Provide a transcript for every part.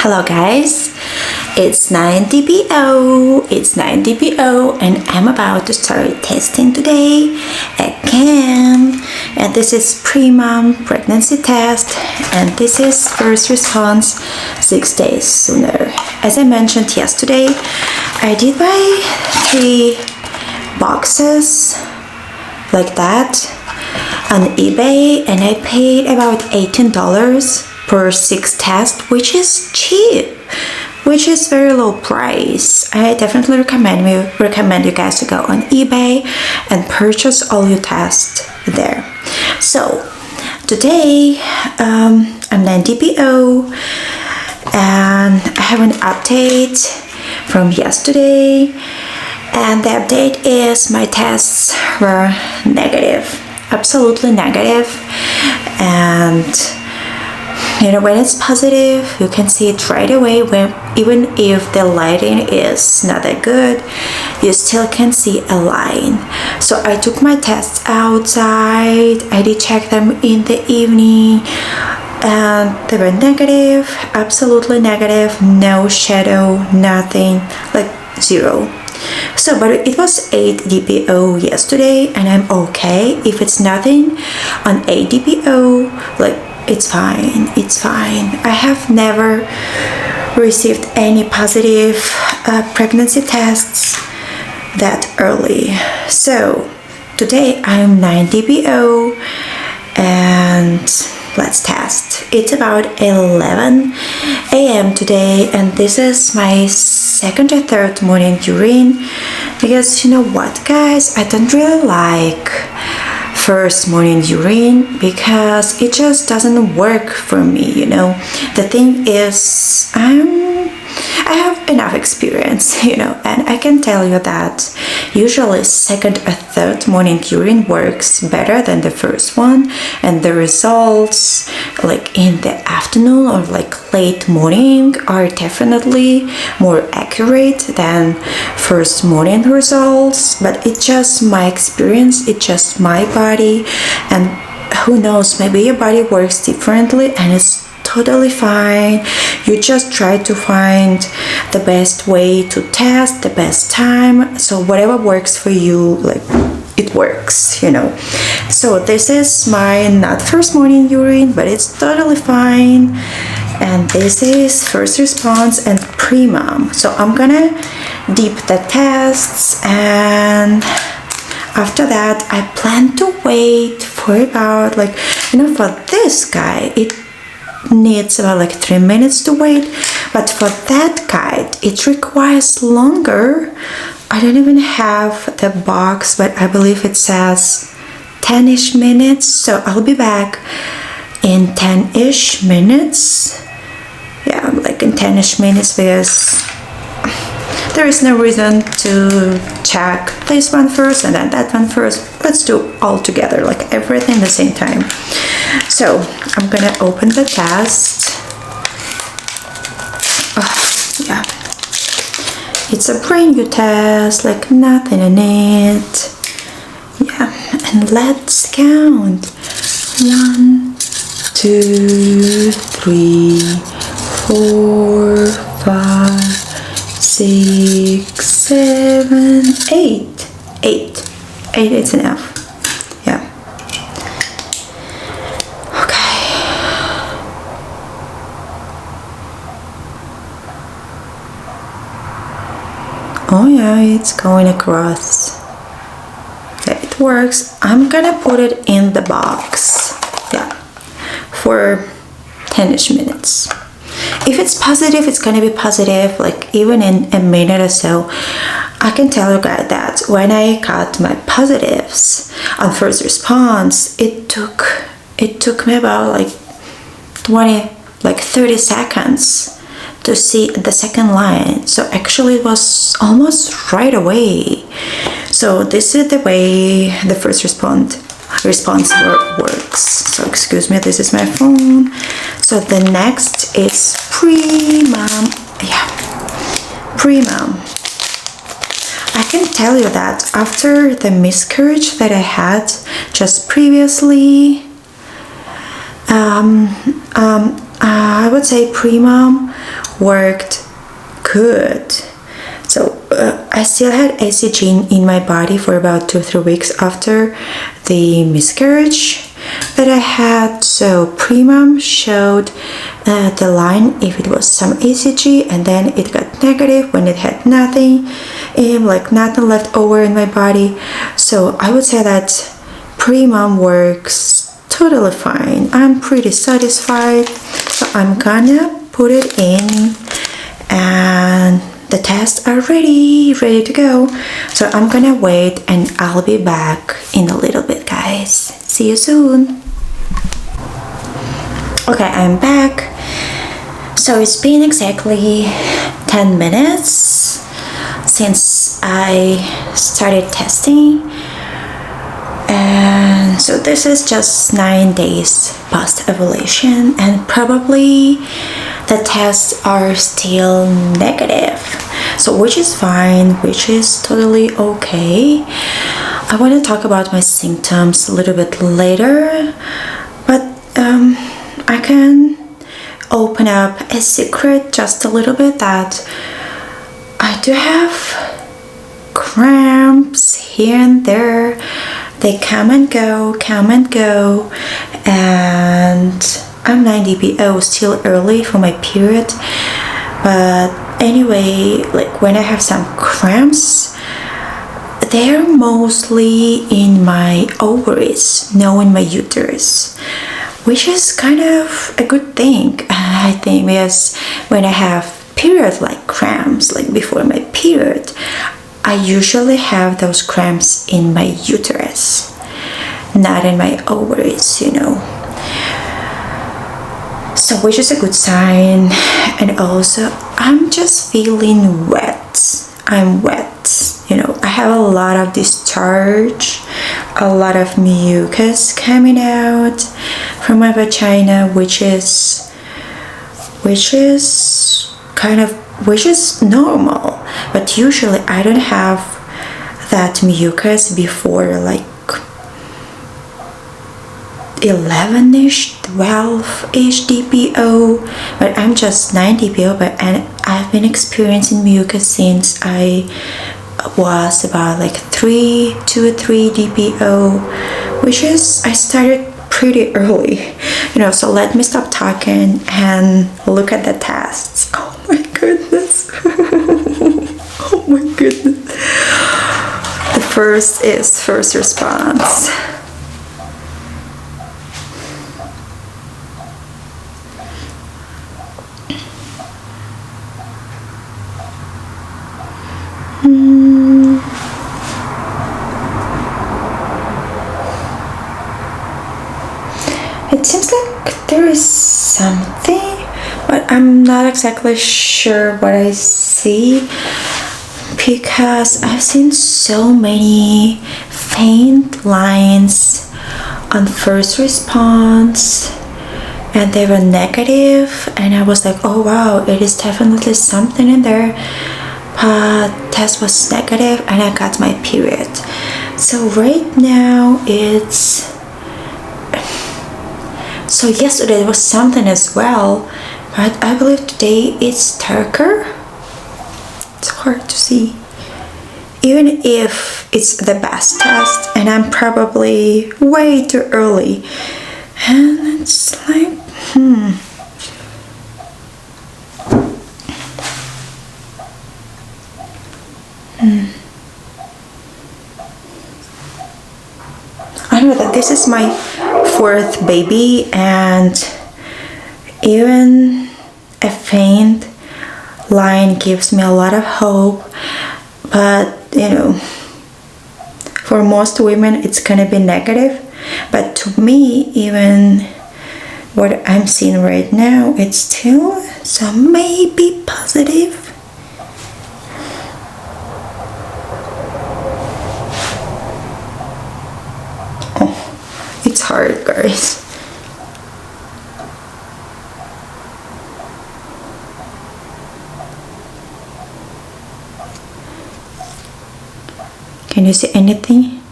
Hello guys, it's 9DPO, and I'm about to start testing today again. And this is Premom Pregnancy Test, and this is first response 6 days sooner. As I mentioned yesterday, I did buy 3 boxes like that on eBay, and I paid about $18 per 6 tests, which is cheap, which is very low price. I definitely recommend you guys to go on eBay and purchase all your tests there. So today I'm 9DPO and I have an update from yesterday, and the update is my tests were negative, absolutely negative. And you know, when it's positive, you can see it right away. Even if the lighting is not that good, you still can see a line. So I took my tests outside. I did check them in the evening, and they were negative, absolutely negative, no shadow, nothing, like 0. So, but it was 8 DPO yesterday, and I'm okay. If it's nothing on 8 DPO, like, it's fine, it's fine. I have never received any positive pregnancy tests that early. So today I'm 9 DPO and let's test. It's about 11 a.m. today, and this is my second or third morning urine, because you know what guys, I don't really like first morning urine because it just doesn't work for me, you know. The thing is, I have enough experience, you know, and I can tell you that usually second or third morning urine works better than the first one, and the results like in the afternoon or like late morning are definitely more accurate than first morning results. But it's just my experience, it's just my body, and who knows, maybe your body works differently and it's totally fine. You just try to find the best way to test, the best time, so whatever works for you, like it works, you know. So this is my not first morning urine, but it's totally fine. And this is first response and Premom. So I'm gonna dip the tests, and after that I plan to wait for about, like, you know, for this guy it needs about like 3 minutes to wait, but for that guide it requires longer. I don't even have the box, but I believe it says 10-ish minutes, so I'll be back in 10-ish minutes. Yeah, like in 10-ish minutes, because there is no reason to check this one first and then that one first. Let's do all together, like everything at the same time. So I'm gonna open the test. Yeah, it's a brand new test, like nothing in it. Yeah, and let's count. 1, 2, 3, 4, 5, 6, 7, 8. 8 is enough. Yeah. Okay. Oh yeah, it's going across. Yeah, it works. I'm gonna put it in the box. Yeah, for 10-ish minutes. If it's positive, it's gonna be positive, like even in a minute or so. I can tell you guys that when I got my positives on first response, it took me about like 30 seconds to see the second line. So actually it was almost right away. So this is the way the first response works. So excuse me, this is my phone. So the next is Premom. Yeah, Premom. I can tell you that after the miscarriage that I had just previously, I would say Premom worked good. So I still had ACG in my body for about 2-3 weeks after the miscarriage that I had. So Premom showed the line if it was some ACG, and then it got negative when it had nothing, like nothing left over in my body. So I would say that Premom works totally fine. I'm pretty satisfied. So I'm gonna put it in, and the tests are ready to go. So I'm gonna wait and I'll be back in a little bit, guys. See you soon. Okay, I'm back. So it's been exactly 10 minutes since I started testing, and so this is just 9 days post ovulation, and probably the tests are still negative, so which is fine, which is totally okay. I want to talk about my symptoms a little bit later, but I can open up a secret just a little bit, that I do have cramps here and there. They come and go, and I'm 9 DPO, still early for my period, but anyway, like when I have some cramps, they're mostly in my ovaries, no in my uterus, which is kind of a good thing, I think, because when I have period like cramps, like before my period, I usually have those cramps in my uterus, not in my ovaries, you know. So which is a good sign. And also I'm just feeling wet. I'm wet, you know. I have a lot of discharge, a lot of mucus coming out from my vagina, which is normal, but usually I don't have that mucus before like 11ish, 12ish DPO, but I'm just 9 DPO, and I've been experiencing mucus since I was about like 2 or 3 DPO, which is, I started pretty early, you know. So let me stop talking and look at the tests. Oh my goodness. Oh my goodness. The first is first response. It seems like there is something, but I'm not exactly sure what I see, because I've seen so many faint lines on first response, and they were negative, and I was like, oh wow, it is definitely something in there, but test was negative and I got my period. So right now it's, so yesterday there was something as well, but I believe today it's darker. It's hard to see, even if it's the best test, and I'm probably way too early, and it's like I know that this is my 4th baby, and even a faint line gives me a lot of hope, but you know, for most women it's gonna be negative, but to me, even what I'm seeing right now, it's still so maybe positive. It's hard, guys. Can you see anything?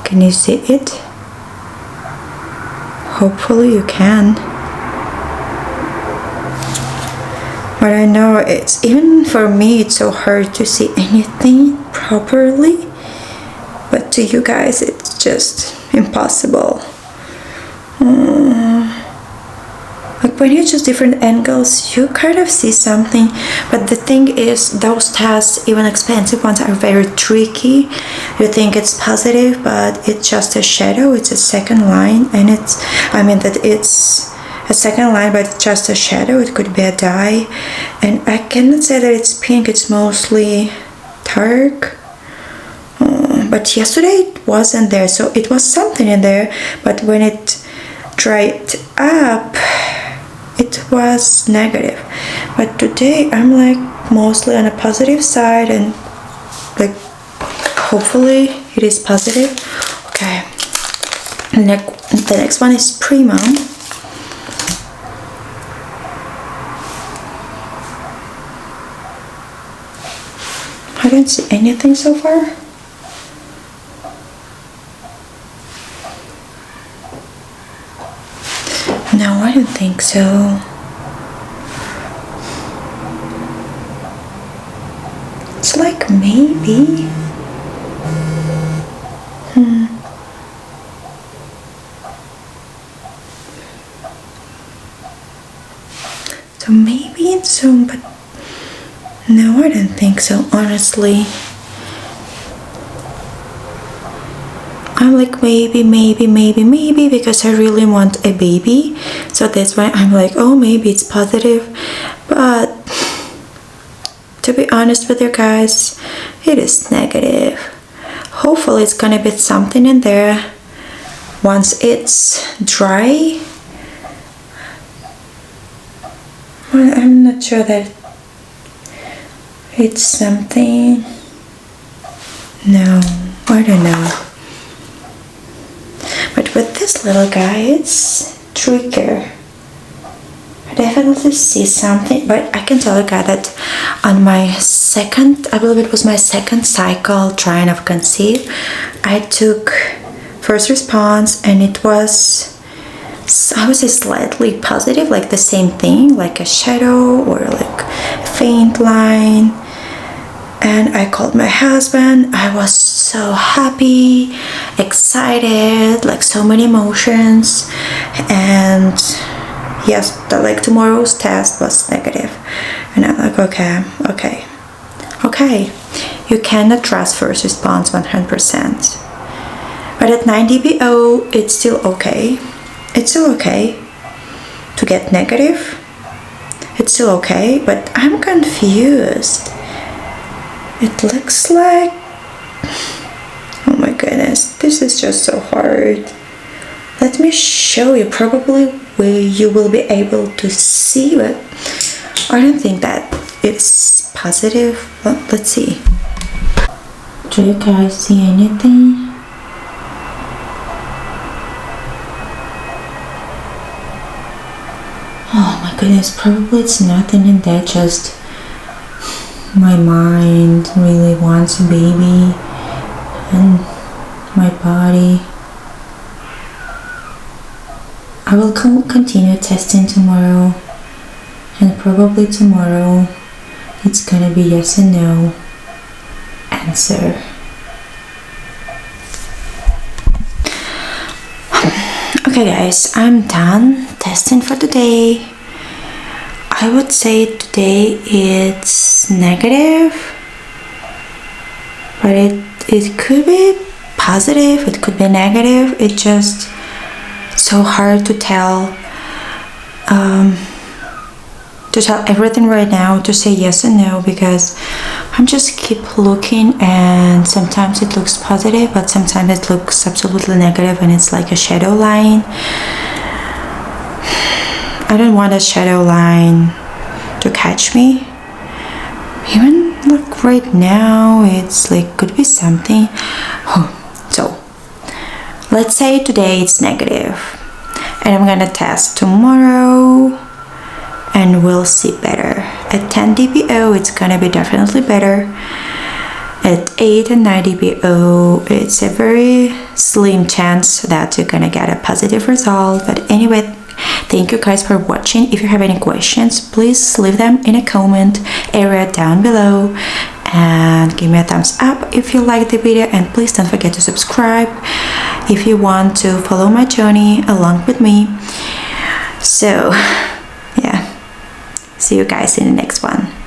Can you see it? Hopefully you can. But I know it's, even for me, it's so hard to see anything properly. But to you guys, it's just impossible. Like when you choose different angles, you kind of see something. But the thing is, those tests, even expensive ones, are very tricky. You think it's positive, but it's just a shadow. It's a second line, and it's a second line, but it's just a shadow. It could be a dye, and I cannot say that it's pink. It's mostly dark. But yesterday it wasn't there, so it was something in there. But when it dried up, it was negative. But today I'm like mostly on a positive side, and like hopefully it is positive. Okay, the next one is Premom. I don't see anything so far. No, I don't think so. It's like maybe. So maybe it's soon, but no, I don't think so, honestly. I'm like maybe, because I really want a baby. So that's why I'm like, oh, maybe it's positive. But to be honest with you guys, it is negative. Hopefully it's gonna be something in there once it's dry. Well, I'm not sure that it's something. No, I don't know. But with this little guy, it's trickier. I definitely see something, but I can tell you guys that on my second, I believe it was my second cycle trying to conceive, I took first response, and it was, I would say, slightly positive, like the same thing, like a shadow or like a faint line. And I called my husband. I was so happy, excited, like so many emotions. And yes, like tomorrow's test was negative. And I'm like, okay. You cannot trust first response 100%. But at 9 DPO, it's still okay. It's still okay to get negative. It's still okay, but I'm confused. It looks like, oh my goodness, this is just so hard. Let me show you, probably where you will be able to see, but I don't think that it's positive. Well, let's see. Do you guys see anything? Oh my goodness, probably it's nothing in there, just my mind really wants a baby, and my body. I will continue testing tomorrow, and probably tomorrow it's gonna be yes and no answer. Okay guys, I'm done testing for today. I would say today it's negative, but it could be positive, it could be negative. It's just so hard to tell everything right now, to say yes and no, because I'm just keep looking, and sometimes it looks positive, but sometimes it looks absolutely negative, and it's like a shadow line. I don't want a shadow line to catch me. Even look right now, it's like could be something. So let's say today it's negative, and I'm gonna test tomorrow, and we'll see better. At 10 DPO, it's gonna be definitely better. At 8 and 9 DPO, it's a very slim chance that you're gonna get a positive result. But anyway, Thank you guys for watching. If you have any questions, please leave them in a comment area down below, and give me a thumbs up if you like the video, and please don't forget to subscribe if you want to follow my journey along with me. So yeah, see you guys in the next one.